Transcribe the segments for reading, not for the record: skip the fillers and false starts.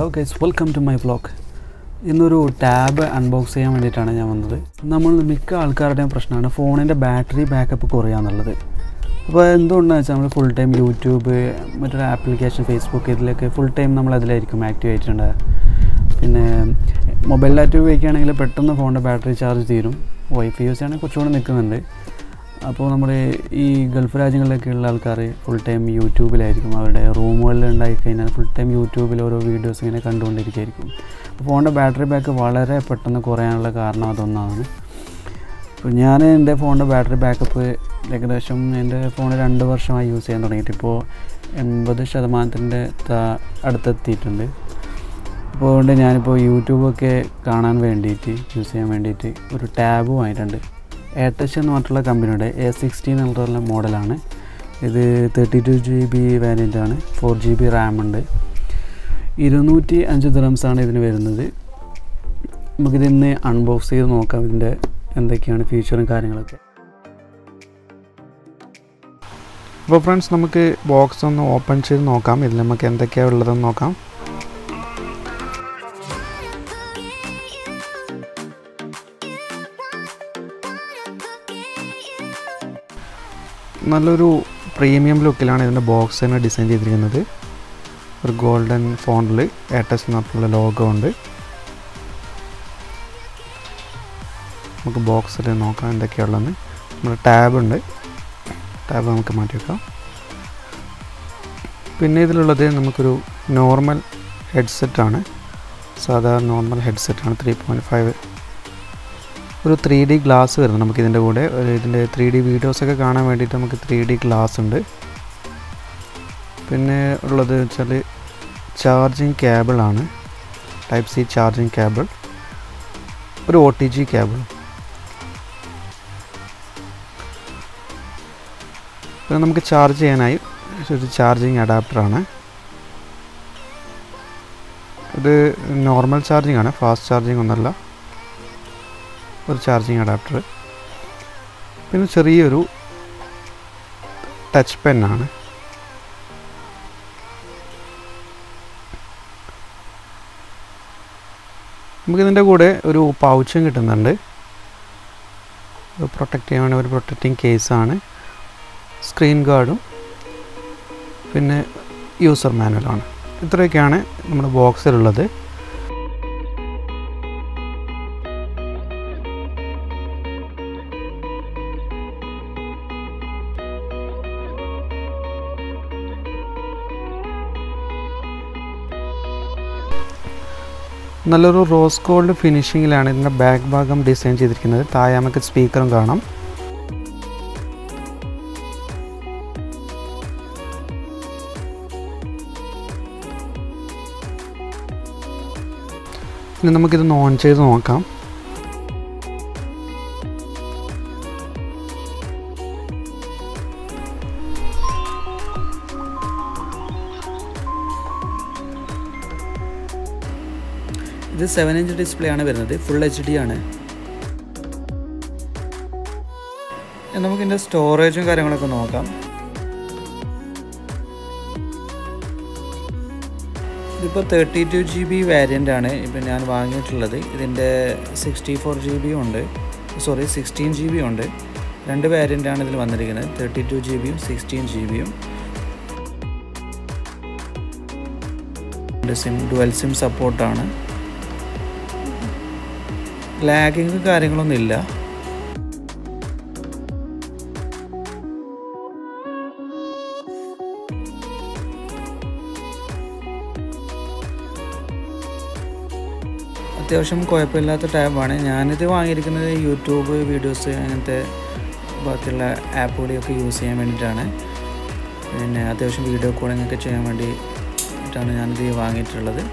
Hello guys, welcome to my vlog. ഇന്നൊരു tab unbox ചെയ്യാൻ വേണ്ടിയിട്ടാണ് ഞാൻ വന്നത്. നമ്മൾ മിക്ക ആൾക്കാരുടെയും പ്രശ്നമാണ് ഫോണിൻ്റെ ബാറ്ററി ബാക്കപ്പ് കുറയാന്നുള്ളത്. അപ്പോൾ എന്തുകൊണ്ടാണെന്ന് വെച്ചാൽ നമ്മൾ ഫുൾ ടൈം യൂട്യൂബ് മറ്റൊരു ആപ്ലിക്കേഷൻ ഫേസ്ബുക്ക് ഇതിലൊക്കെ ഫുൾ ടൈം നമ്മൾ അതിലായിരിക്കും ആക്റ്റീവ് ആയിട്ടുണ്ടാകുക. പിന്നെ മൊബൈൽ ഡാറ്റ ഉപയോഗിക്കുകയാണെങ്കിൽ പെട്ടെന്ന് ഫോണിൻ്റെ ബാറ്ററി ചാർജ് തീരും. വൈഫൈ യൂസ് ചെയ്യണമെങ്കിൽ കുറച്ചുകൂടെ നിൽക്കുന്നുണ്ട്. അപ്പോൾ നമ്മുടെ ഈ ഗൾഫ് രാജ്യങ്ങളിലൊക്കെയുള്ള ആൾക്കാർ ഫുൾ ടൈം യൂട്യൂബിലായിരിക്കും. അവരുടെ റൂമുകളിൽ ഉണ്ടായിക്കഴിഞ്ഞാൽ ഫുൾ ടൈം യൂട്യൂബിൽ ഓരോ വീഡിയോസ് ഇങ്ങനെ കണ്ടുകൊണ്ടിരിക്കുകയായിരിക്കും. ഫോണിൻ്റെ ബാറ്ററി ബാക്ക് വളരെ പെട്ടെന്ന് കുറയാനുള്ള കാരണം അതൊന്നാണ്. ഇപ്പോൾ ഞാൻ എൻ്റെ ഫോണിൻ്റെ ബാറ്ററി ബാക്കപ്പ് ഏകദേശം എൻ്റെ ഫോൺ 2 വർഷമായി യൂസ് ചെയ്യാൻ തുടങ്ങിയിട്ട് ഇപ്പോൾ 80% അടുത്തെത്തിയിട്ടുണ്ട്. അപ്പോൾ അതുകൊണ്ട് ഞാനിപ്പോൾ യൂട്യൂബൊക്കെ കാണാൻ വേണ്ടിയിട്ട് യൂസ് ചെയ്യാൻ വേണ്ടിയിട്ട് ഒരു ടാബ് വാങ്ങിയിട്ടുണ്ട്. Atouch എന്ന് പറഞ്ഞിട്ടുള്ള കമ്പനിയുടെ a16 എന്നുള്ള മോഡലാണ്. ഇത് 32 GB വേരിയൻ്റ് ആണ്. 4 GB റാം ഉണ്ട്. 205 ദിർഹംസാണ് ഇതിന് വരുന്നത്. നമുക്കിതിന്ന് അൺബോക്സ് ചെയ്ത് നോക്കാം ഇതിൻ്റെ എന്തൊക്കെയാണ് ഫീച്ചറും കാര്യങ്ങളൊക്കെ. അപ്പോൾ ഫ്രണ്ട്സ്, നമുക്ക് ബോക്സ് ഒന്ന് ഓപ്പൺ ചെയ്ത് നോക്കാം. ഇതിൽ നമുക്ക് എന്തൊക്കെയാണ് ഉള്ളതെന്ന് നോക്കാം. നല്ലൊരു പ്രീമിയം ലുക്കിലാണ് ഇതിൻ്റെ ബോക്സ് തന്നെ ഡിസൈൻ ചെയ്തിരിക്കുന്നത്. ഒരു ഗോൾഡൻ ഫോണ്ടിൽ Atouch എന്ന് പറഞ്ഞിട്ടുള്ള ലോഗോ ഉണ്ട്. നമുക്ക് ബോക്സിൽ നോക്കാം എന്തൊക്കെയുള്ളതെന്ന്. നമ്മുടെ ടാബ് ഉണ്ട്. ടാബ് നമുക്ക് മാറ്റി വെക്കാം. പിന്നെ ഇതിലുള്ളത് നമുക്കൊരു നോർമൽ ഹെഡ്സെറ്റാണ്. സാധാരണ നോർമൽ ഹെഡ്സെറ്റാണ്. 3.5 ഒരു 3D ഗ്ലാസ് വരുന്നത് നമുക്കിതിൻ്റെ കൂടെ. ഇതിൻ്റെ 3D വീഡിയോസൊക്കെ കാണാൻ വേണ്ടിയിട്ട് നമുക്ക് 3D ഗ്ലാസ് ഉണ്ട്. പിന്നെ ഉള്ളത് വെച്ചാൽ ചാർജിങ് കേബിളാണ്. Type C ചാർജിങ് കേബിൾ, ഒരു OTG കേബിൾ. പിന്നെ നമുക്ക് ചാർജ് ചെയ്യാനായി ഒരു ചാർജിങ് അഡാപ്റ്ററാണ്. ഇത് നോർമൽ ചാർജിങ് ആണ്, ഫാസ്റ്റ് ചാർജിങ് ഒന്നല്ല. ഒരു ചാർജിങ് അഡാപ്റ്റർ. പിന്നെ ചെറിയൊരു ടച്ച് പെന്നാണ്. നമുക്കിതിൻ്റെ കൂടെ ഒരു പൗച്ചും കിട്ടുന്നുണ്ട്. പ്രൊട്ടക്റ്റ് ചെയ്യാൻ വേണ്ടി ഒരു പ്രൊട്ടക്റ്റിംഗ് കേസാണ്. സ്ക്രീൻ ഗാർഡും പിന്നെ യൂസർ മാനുവലാണ്. ഇത്രയൊക്കെയാണ് നമ്മുടെ ബോക്സിലുള്ളത്. നല്ലൊരു റോസ് ഗോൾഡ് ഫിനിഷിങ്ങിലാണ് ഇതിൻ്റെ ബാക്ക് ഭാഗം ഡിസൈൻ ചെയ്തിരിക്കുന്നത്. താഴെ നമുക്ക് സ്പീക്കറും കാണാം. ഇനി നമുക്കിതൊന്ന് ഓൺ ചെയ്ത് നോക്കാം. ഇത് 7-inch ഡിസ്പ്ലേ ആണ് വരുന്നത്. ഫുൾ HD ആണ്. നമുക്കിതിൻ്റെ സ്റ്റോറേജും കാര്യങ്ങളൊക്കെ നോക്കാം. ഇതിപ്പോൾ 32 GB വേരിയൻ്റ് ആണ് ഇപ്പോൾ ഞാൻ വാങ്ങിയിട്ടുള്ളത്. ഇതിൻ്റെ 64 GB ഉണ്ട്, 16 GB ഉണ്ട്. 2 വേരിയൻ്റാണ് ഇതിൽ വന്നിരിക്കുന്നത്. 32 GB-യും 16 GB-യും. ഡുവൽ സിം സപ്പോർട്ടാണ്. ലാഗിങ് കാര്യങ്ങളൊന്നും ഇല്ല. അത്യാവശ്യം കുഴപ്പമില്ലാത്ത ടാബാണ്. ഞാനിത് വാങ്ങിയിരിക്കുന്നത് യൂട്യൂബ് വീഡിയോസ് അങ്ങനത്തെ ബാക്കിയുള്ള ആപ്പുകളൊക്കെ യൂസ് ചെയ്യാൻ വേണ്ടിയിട്ടാണ്. പിന്നെ അത്യാവശ്യം വീഡിയോ കോളിംഗ് ഒക്കെ ചെയ്യാൻ വേണ്ടിയിട്ടാണ് ഞാനിത് വാങ്ങിയിട്ടുള്ളത്.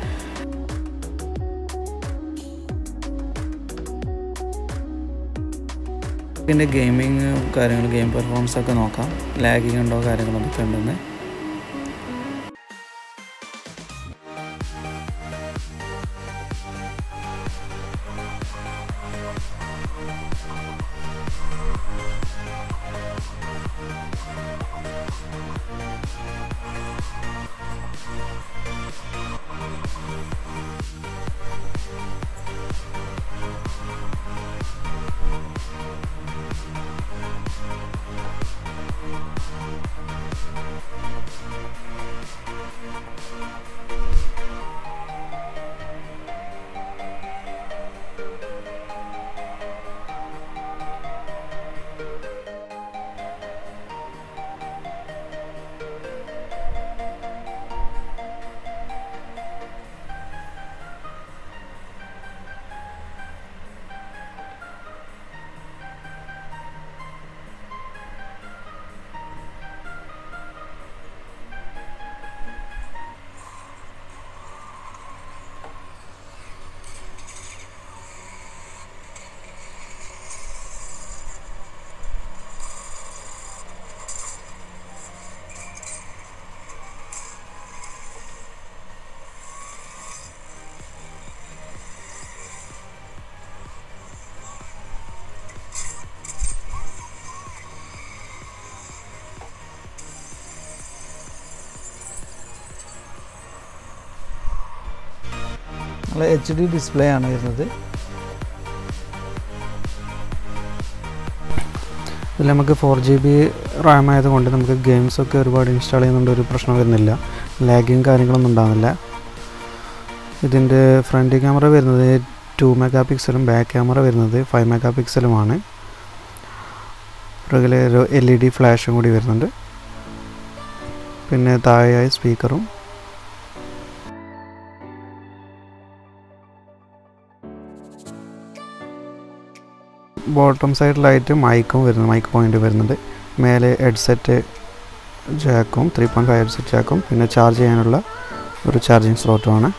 ഇതിൻ്റെ ഗെയിമിങ് കാര്യങ്ങൾ, ഗെയിം പെർഫോമൻസ് ഒക്കെ നോക്കാം. ലാഗിങ് ഉണ്ടോ കാര്യങ്ങളൊക്കെ ഉണ്ടെന്ന്. HD ഡിസ്പ്ലേ ആണ് വരുന്നത്. ഇതിൽ നമുക്ക് 4GB റാം ആയതുകൊണ്ട് നമുക്ക് ഗെയിംസൊക്കെ ഒരുപാട് ഇൻസ്റ്റാൾ ചെയ്യുന്നുണ്ട്, ഒരു പ്രശ്നം വരുന്നില്ല, ലാഗിങ് കാര്യങ്ങളൊന്നും ഉണ്ടാകുന്നില്ല. ഇതിൻ്റെ ഫ്രണ്ട് ക്യാമറ വരുന്നത് 2 മെഗാപിക്സലും ബാക്ക് ക്യാമറ വരുന്നത് 5 മെഗാപിക്സലുമാണ്. പുറകിൽ ഒരു LED ഫ്ലാഷും കൂടി വരുന്നുണ്ട്. പിന്നെ താഴെയായി സ്പീക്കറും ബോട്ടം സൈഡിലായിട്ട് മൈക്കും വരുന്നു, മൈക്ക് പോയിൻ്റ് വരുന്നുണ്ട്. മേലെ ഹെഡ്സെറ്റ് ജാക്കും 3.5 ഹെഡ്സെറ്റ് ജാക്കും പിന്നെ ചാർജ് ചെയ്യാനുള്ള ഒരു ചാർജിങ് സ്ലോട്ടുമാണ്.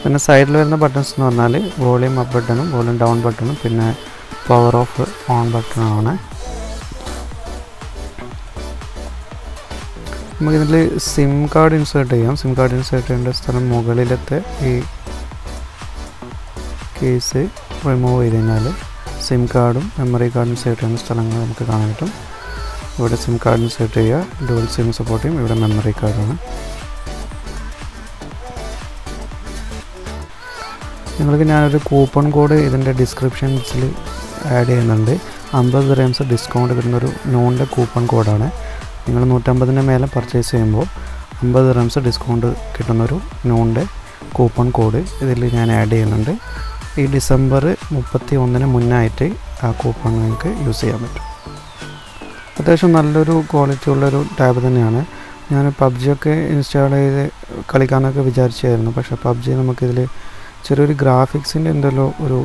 പിന്നെ സൈഡിൽ വരുന്ന ബട്ടൺസ് എന്ന് പറഞ്ഞാൽ വോളിയം അപ്പ് ബട്ടണും വോളിയം ഡൗൺ ബട്ടണും പിന്നെ പവർ ഓഫ് ഓൺ ബട്ടണുമാണ്. നമുക്കിതിൽ സിം കാർഡ് ഇൻസേർട്ട് ചെയ്യാം. സിം കാർഡ് ഇൻസേർട്ട് ചെയ്യേണ്ട സ്ഥലം മുകളിലത്തെ ഈ കേസ് റിമൂവ് ചെയ്ത് കഴിഞ്ഞാൽ സിം കാർഡും മെമ്മറി കാർഡും ഇൻസേർട്ട് ചെയ്യുന്ന സ്ഥലങ്ങൾ നമുക്ക് കാണാൻ പറ്റും. ഇവിടെ സിം കാർഡ് ഇൻസേർട്ട് ചെയ്യുക, ഡുവൽ സിം സപ്പോർട്ട് ചെയ്യും. ഇവിടെ മെമ്മറി കാർഡാണ്. നിങ്ങൾക്ക് ഞാനൊരു കൂപ്പൺ കോഡ് ഇതിൻ്റെ ഡിസ്ക്രിപ്ഷൻസിൽ ആഡ് ചെയ്യുന്നുണ്ട്. 50 dirhams ഡിസ്കൗണ്ട് കിട്ടുന്നൊരു നോണിൻ്റെ കൂപ്പൺ കോഡാണ്. നിങ്ങൾ 150 മേലെ പർച്ചേസ് ചെയ്യുമ്പോൾ 50 dirhams ഡിസ്കൗണ്ട് കിട്ടുന്നൊരു നോണിൻ്റെ കൂപ്പൺ കോഡ് ഇതിൽ ഞാൻ ആഡ് ചെയ്യുന്നുണ്ട്. ഈ ഡിസംബർ 31 മുന്നായിട്ട് ആ കൂപ്പൺ നിങ്ങൾക്ക് യൂസ് ചെയ്യാൻ പറ്റും. അത്യാവശ്യം നല്ലൊരു ക്വാളിറ്റി ഉള്ളൊരു ടാബ് തന്നെയാണ്. ഞാൻ പബ്ജിയൊക്കെ ഇൻസ്റ്റാൾ ചെയ്ത് കളിക്കാനൊക്കെ വിചാരിച്ചായിരുന്നു. പക്ഷേ പബ്ജി നമുക്കിതിൽ ചെറിയൊരു ഗ്രാഫിക്സിൻ്റെ എന്തെല്ലോ ഒരു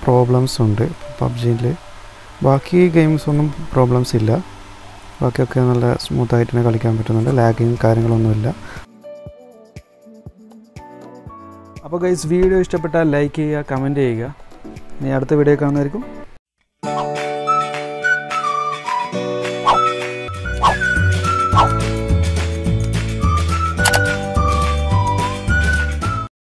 പ്രോബ്ലംസ് ഉണ്ട് പബ്ജിയിൽ. ബാക്കി ഗെയിംസൊന്നും പ്രോബ്ലംസ് ഇല്ല, ബാക്കിയൊക്കെ നല്ല സ്മൂത്തായിട്ട് തന്നെ കളിക്കാൻ പറ്റുന്നുണ്ട്, ലാഗിങ് കാര്യങ്ങളൊന്നുമില്ല. അപ്പോൾ ഗൈസ് വീഡിയോ ഇഷ്ടപ്പെട്ടാൽ ലൈക്ക് ചെയ്യുക, കമൻറ്റ് ചെയ്യുക. ഇനി അടുത്ത വീഡിയോ കാണുന്നതായിരിക്കും.